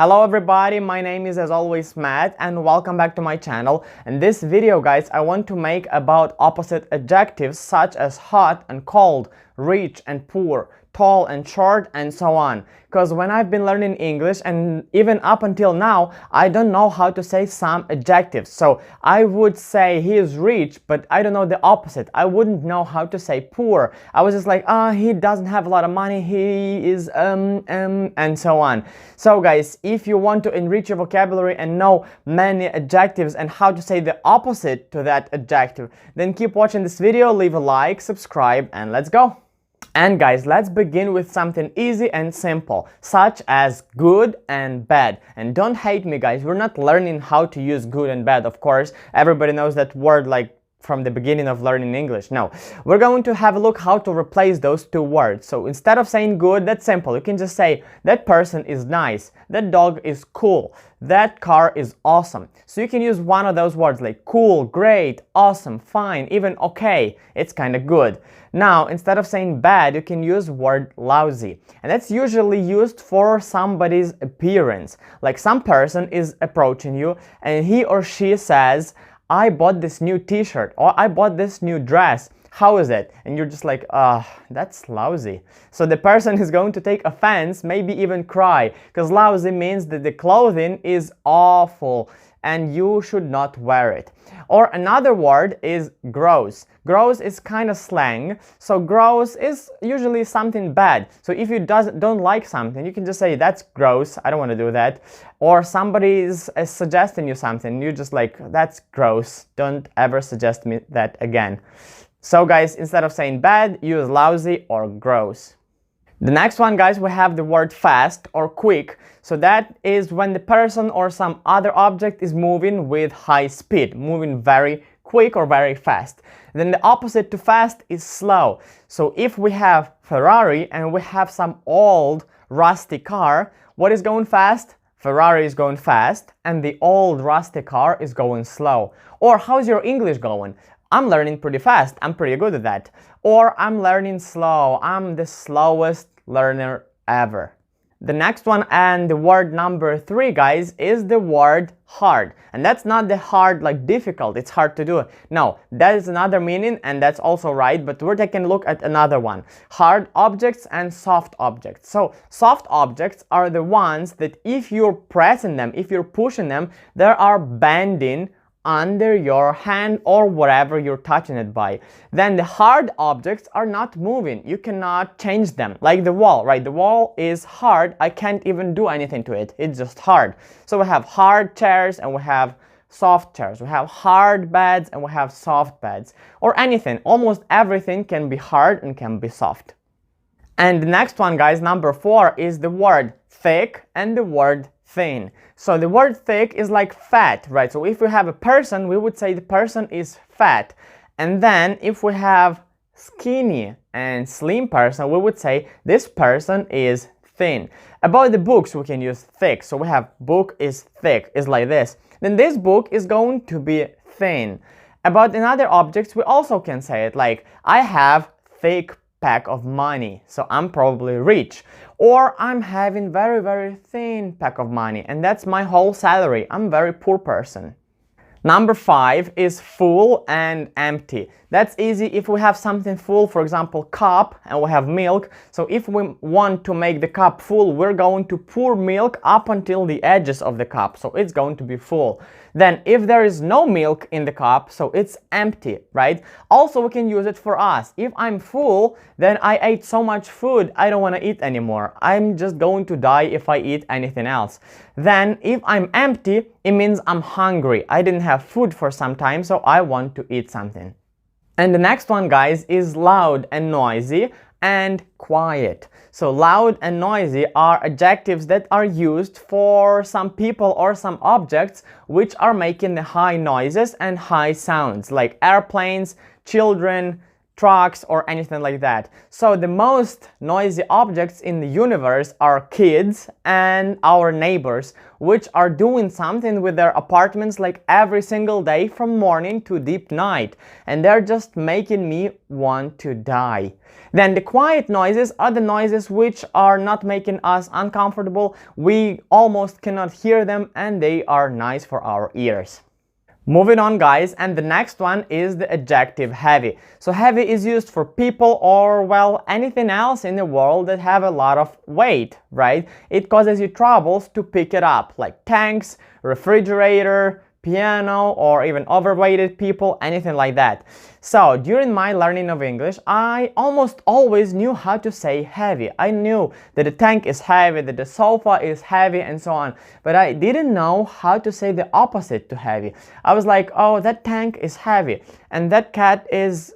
Hello everybody, my name is as always Matt and welcome back to my channel. In this video guys, I want to make about opposite adjectives such as hot and cold, rich and poor, tall and short and so on. Because when I've been learning English and even up until now, I don't know how to say some adjectives. So I would say he is rich, but I don't know the opposite. I wouldn't know how to say poor. I was just like, he doesn't have a lot of money, he is and so on. So guys, if you want to enrich your vocabulary and know many adjectives and how to say the opposite to that adjective, then keep watching this video, leave a like, subscribe, and let's go. And guys, let's begin with something easy and simple, such as good and bad. And don't hate me guys, we're not learning how to use good and bad, of course. Everybody knows that word like from the beginning of learning English. No, we're going to have a look how to replace those two words. So instead of saying good, that's simple. You can just say that person is nice, that dog is cool, that car is awesome. So you can use one of those words like cool, great, awesome, fine, even okay. It's kind of good. Now, instead of saying bad, you can use word lousy. And that's usually used for somebody's appearance. Like some person is approaching you and he or she says, I bought this new t-shirt or I bought this new dress. How is it? And you're just like, that's lousy. So the person is going to take offense, maybe even cry, because lousy means that the clothing is awful and you should not wear it. Or another word is gross. Gross is kind of slang, so gross is usually something bad. So if you don't like something, you can just say that's gross, I don't want to do that. Or somebody is suggesting you something, you're just like, that's gross, don't ever suggest me that again. So guys, instead of saying bad, use lousy or gross. The next one guys, we have the word fast or quick. So that is when the person or some other object is moving with high speed, moving very quick or very fast. Then the opposite to fast is slow. So if we have Ferrari and we have some old rusty car, what is going fast? Ferrari is going fast and the old rusty car is going slow. Or how's your English going? I'm learning pretty fast, I'm pretty good at that. Or I'm learning slow, I'm the slowest learner ever. The next one and the word number 3 guys is the word hard. And that's not the hard like difficult, it's hard to do. No, that is another meaning and that's also right, but we're taking a look at another one. Hard objects and soft objects. So soft objects are the ones that if you're pressing them, if you're pushing them, they are bending under your hand or whatever you're touching it by. Then the hard objects are not moving. You cannot change them. Like the wall, right? The wall is hard. I can't even do anything to it. It's just hard. So we have hard chairs and we have soft chairs. We have hard beds and we have soft beds. Or anything. Almost everything can be hard and can be soft. And the next one, guys, number 4 is the word thick and the word thin. So the word thick is like fat, right? So if we have a person, we would say the person is fat. And then if we have skinny and slim person, we would say this person is thin. About the books, we can use thick. So we have book is thick, is like this. Then this book is going to be thin. About another objects, we also can say it like, I have thick pack of money, so I'm probably rich. Or I'm having very, very thin pack of money and that's my whole salary. I'm a very poor person. Number 5 is full and empty. That's easy if we have something full, for example, cup, and we have milk. So if we want to make the cup full, we're going to pour milk up until the edges of the cup. So it's going to be full. Then if there is no milk in the cup, so it's empty, right? Also, we can use it for us. If I'm full, then I ate so much food, I don't want to eat anymore. I'm just going to die if I eat anything else. Then if I'm empty, it means I'm hungry. I didn't have food for some time, so I want to eat something. And the next one, guys, is loud and noisy and quiet. So loud and noisy are adjectives that are used for some people or some objects which are making the high noises and high sounds, like airplanes, children, trucks or anything like that. So the most noisy objects in the universe are kids and our neighbors, which are doing something with their apartments like every single day from morning to deep night, and they're just making me want to die. Then the quiet noises are the noises which are not making us uncomfortable. We almost cannot hear them and they are nice for our ears. Moving on, guys, and the next one is the adjective heavy. So heavy is used for people or, well, anything else in the world that have a lot of weight, right? It causes you troubles to pick it up, like tanks, refrigerator, piano, or even overweighted people, anything like that. So during my learning of English, I almost always knew how to say heavy. I knew that the tank is heavy, that the sofa is heavy, and so on. But I didn't know how to say the opposite to heavy. I was like, oh, that tank is heavy, and that cat is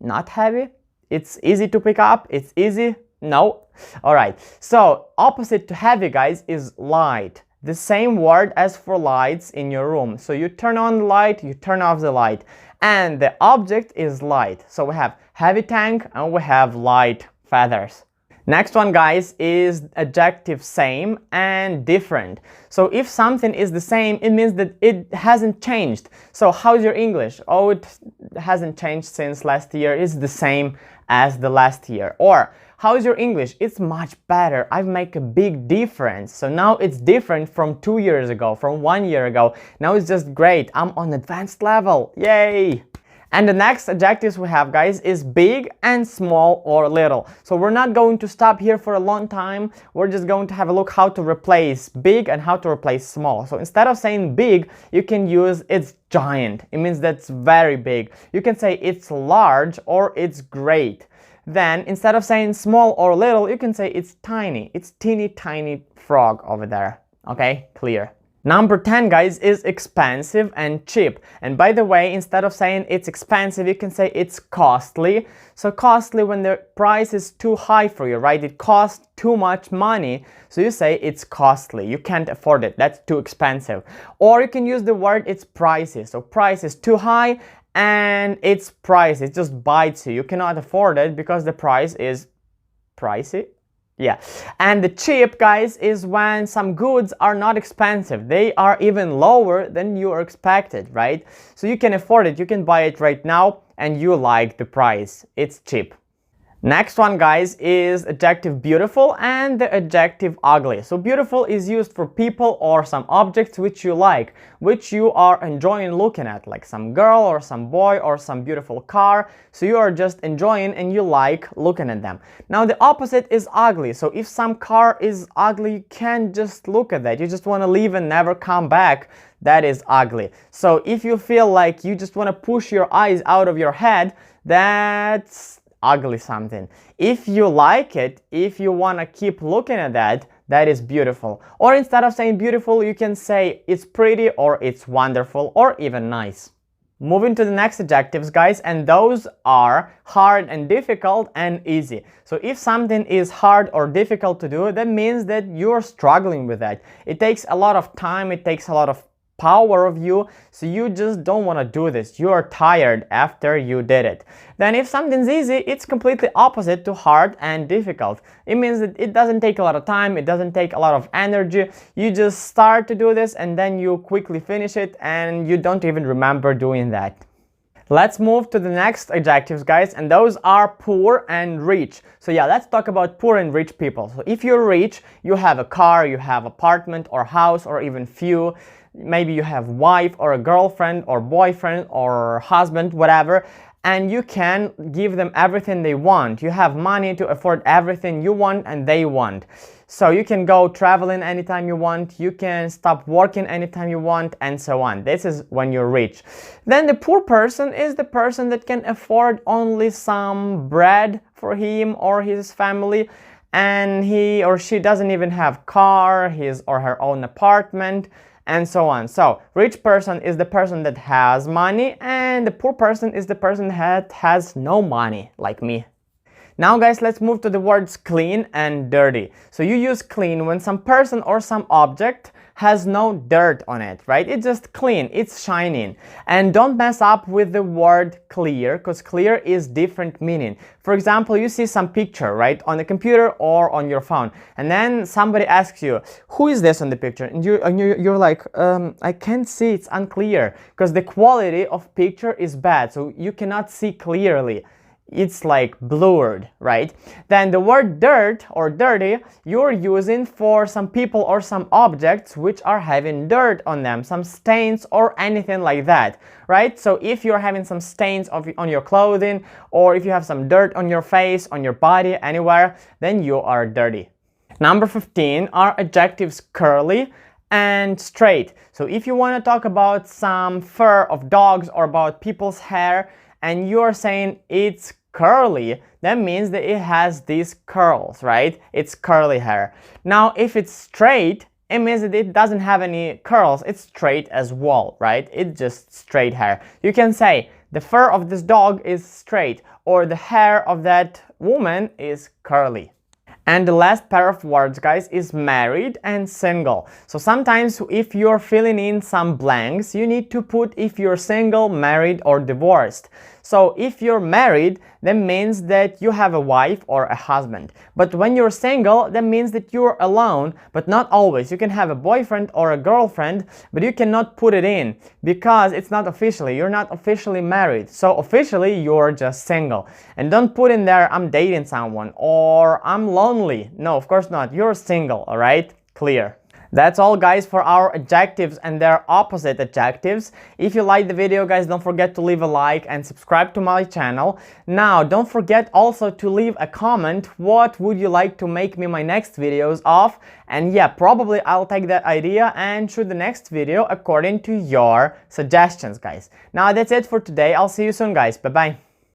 not heavy. It's easy to pick up. It's easy. No. All right. So opposite to heavy, guys, is light. The same word as for lights in your room. So you turn on the light, you turn off the light, and the object is light. So we have heavy tank and we have light feathers. Next one, guys, is adjective same and different. So if something is the same, it means that it hasn't changed. So how's your English? Oh, it hasn't changed since last year. It's the same as the last year. Or how's your English? It's much better. I've made a big difference. So now it's different from 2 years ago, from 1 year ago. Now it's just great. I'm on advanced level. Yay! And the next adjectives we have, guys, is big and small or little. So we're not going to stop here for a long time. We're just going to have a look how to replace big and how to replace small. So instead of saying big, you can use it's giant. It means that's very big. You can say it's large or it's great. Then instead of saying small or little, you can say it's tiny. It's teeny tiny frog over there. Okay, clear. Number 10, guys, is expensive and cheap. And by the way, instead of saying it's expensive, you can say it's costly. So costly when the price is too high for you, right? It costs too much money. So you say it's costly. You can't afford it. That's too expensive. Or you can use the word it's pricey. So price is too high and it's pricey. It just bites you. You cannot afford it because the price is pricey. Yeah, and the cheap, guys, is when some goods are not expensive. They are even lower than you expected, right? So you can afford it, you can buy it right now, and you like the price. It's cheap. Next one, guys, is adjective beautiful and the adjective ugly. So beautiful is used for people or some objects which you like, which you are enjoying looking at, like some girl or some boy or some beautiful car. So you are just enjoying and you like looking at them. Now the opposite is ugly. So if some car is ugly, you can't just look at that. You just want to leave and never come back. That is ugly. So if you feel like you just want to push your eyes out of your head, that's ugly something. If you like it, if you want to keep looking at that, that is beautiful. Or instead of saying beautiful, you can say it's pretty or it's wonderful or even nice. Moving to the next adjectives, guys, and those are hard and difficult and easy. So if something is hard or difficult to do, that means that you're struggling with that. It takes a lot of time, it takes a lot of power of you, so you just don't want to do this. You are tired after you did it. Then if something's easy, it's completely opposite to hard and difficult. It means that it doesn't take a lot of time, it doesn't take a lot of energy. You just start to do this and then you quickly finish it and you don't even remember doing that. Let's move to the next adjectives, guys, and those are poor and rich. So yeah, let's talk about poor and rich people. So if you're rich, you have a car, you have apartment or house or even few. Maybe you have wife or a girlfriend or boyfriend or husband, whatever, and you can give them everything they want. You have money to afford everything you want and they want. So you can go traveling anytime you want, you can stop working anytime you want, and so on. This is when you're rich. Then the poor person is the person that can afford only some bread for him or his family, and he or she doesn't even have car, his or her own apartment, and so on. So rich person is the person that has money, and the poor person is the person that has no money, like me. Now guys, let's move to the words clean and dirty. So you use clean when some person or some object has no dirt on it, right? It's just clean, it's shining. And don't mess up with the word clear, because clear is different meaning. For example, you see some picture, right, on the computer or on your phone, and then somebody asks you, who is this on the picture? And you're like, I can't see, it's unclear, because the quality of picture is bad, so you cannot see clearly. It's like blurred, right? Then the word dirt or dirty you're using for some people or some objects which are having dirt on them, some stains or anything like that, right? So if you're having some stains on your clothing, or if you have some dirt on your face, on your body, anywhere, then you are dirty. Number 15 are adjectives curly and straight. So if you want to talk about some fur of dogs or about people's hair and you're saying it's curly, that means that it has these curls, right? It's curly hair. Now if it's straight, it means that it doesn't have any curls, it's straight as well, right? It's just straight hair. You can say the fur of this dog is straight, or the hair of that woman is curly. And the last pair of words, guys, is married and single. So sometimes if you're filling in some blanks, you need to put if you're single, married, or divorced. So if you're married, that means that you have a wife or a husband. But when you're single, that means that you're alone, but not always. You can have a boyfriend or a girlfriend, but you cannot put it in because it's not officially. You're not officially married. So officially, you're just single. And don't put in there, I'm dating someone or I'm lonely. No, of course not. You're single, all right? Clear. That's all, guys, for our adjectives and their opposite adjectives. If you liked the video, guys, don't forget to leave a like and subscribe to my channel. Now, don't forget also to leave a comment. What would you like to make me my next videos of? And yeah, probably I'll take that idea and shoot the next video according to your suggestions, guys. Now, that's it for today. I'll see you soon, guys. Bye-bye.